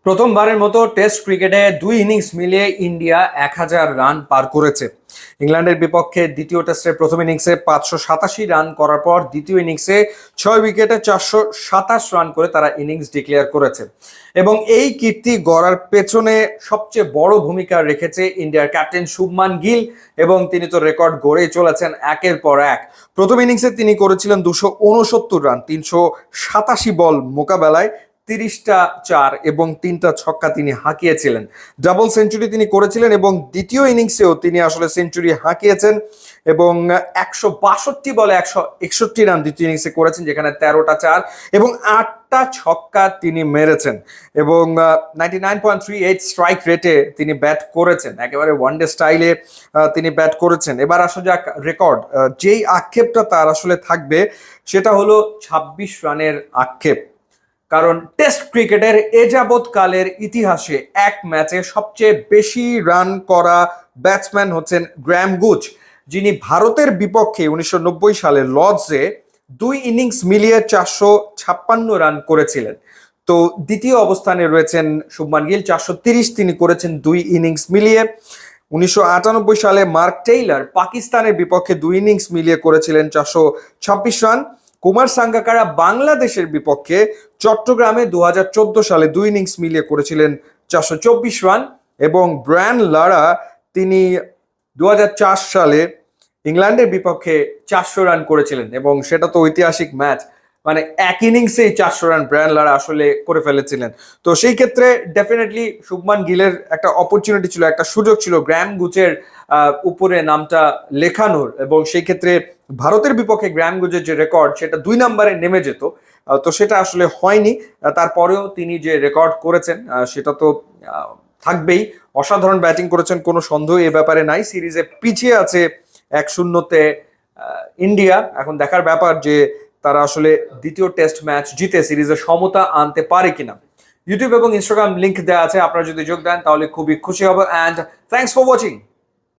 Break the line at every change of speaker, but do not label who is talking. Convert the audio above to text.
প্রথমবারের মতো টেস্ট ক্রিকেটে দুই ইনিংস মিলিয়ে ইন্ডিয়া ১,০০০ রান পার করেছে। ইংল্যান্ডের বিপক্ষে দ্বিতীয় টেস্টের প্রথম ইনিংসে ৫৮৭ রান করার পর দ্বিতীয় ইনিংসে ৬ উইকেটে ৪২৭ রান করে তারা ইনিংস ডিক্লেয়ার করেছে। এবং এই কীর্তি গড়ার পেছনে সবচেয়ে বড় ভূমিকা রেখেছে ইন্ডিয়ার ক্যাপ্টেন শুভমান গিল, এবং তিনি তো রেকর্ড গড়েই চলেছেন একের পর এক। প্রথম ইনিংসে তিনি করেছিলেন ২৬৯ রান ৩৮৭ বল মোকাবেলায়, ৩০টা চার এবং ৩টা ছক্কা তিনি হাঁকিয়েছিলেন। ডাবল সেঞ্চুরি তিনি করেছিলেন এবং দ্বিতীয় ইনিংসেও তিনি আসলে সেঞ্চুরি হাঁকিয়েছেন এবং ১৬২ বলে ১৬১ রান দ্বিতীয় ইনিংসে করেছেন, যেখানে ১৩টা চার এবং ৮টা ছক্কা তিনি মেরেছেন এবং 99.38 স্ট্রাইক রেটে তিনি ব্যাট করেছেন, একেবারে ওয়ানডে স্টাইলে তিনি ব্যাট করেছেন। এবার আসা যাক রেকর্ড। যেই আক্ষেপটা তার আসলে থাকবে সেটা হলো ২৬ রানের আক্ষেপ। কারণ টেস্ট ক্রিকেটের এ যাবৎকালের ইতিহাসে এক ম্যাচে সবচেয়ে বেশি রান করা ব্যাটসম্যান হচ্ছেন গ্র্যাম গুচ, যিনি ভারতের বিপক্ষে ১৯৯০ সালে লর্ডসে দুই ইনিংস মিলিয়ে ৪৫৬ রান করেছিলেন। তো দ্বিতীয় অবস্থানে রয়েছেন শুভমান গিল, ৪৩০ তিনি করেছেন দুই ইনিংস মিলিয়ে। ১৯৯৮ সালে মার্ক টেইলর পাকিস্তানের বিপক্ষে দুই ইনিংস মিলিয়ে করেছিলেন ৪২৬ রান। কুমার সাঙ্গাকারা বাংলাদেশের বিপক্ষে চট্টগ্রামে ২০১৪ সালে দুই ইনিংস মিলিয়ে করেছিলেন ৪২৪ রান, এবং ব্রায়ান লারা তিনি ২০০৪ সালে ইংল্যান্ডের বিপক্ষে ৪০০ রান করেছিলেন, এবং সেটা তো ঐতিহাসিক ম্যাচ, মানে এক ইনিংসেই ৪০০ রান ব্রায়ান লারা আসলে করে ফেলেছিলেন। তো সেই ক্ষেত্রে ডেফিনেটলি শুভমান গিলের একটা অপরচুনিটি ছিল, একটা সুযোগ ছিল গ্র্যাম গুচের উপরে নামটা লেখানোর, এবং সেই ক্ষেত্রে ভারতের বিপক্ষে গ্র্যাম গুচের যে রেকর্ড সেটা ২ নম্বরে নেমে যেত। তো সেটা আসলে হয়নি। তারপরেও তিনি যে রেকর্ড করেছেন সেটা তো থাকবেই। অসাধারণ ব্যাটিং করেছেন, কোনো সন্দেহ এ ব্যাপারে নাই। সিরিজে পিছিয়ে আছে ১-০-তে ইন্ডিয়া। এখন দেখার ব্যাপার যে তারা আসলে দ্বিতীয় টেস্ট ম্যাচ জিতে সিরিজে সমতা আনতে পারে কিনা। ইউটিউব এবং ইনস্টাগ্রাম লিংক দেওয়া আছে, আপনারা যদি যোগ দেন তাহলে খুবই খুশি হব। And thanks for watching.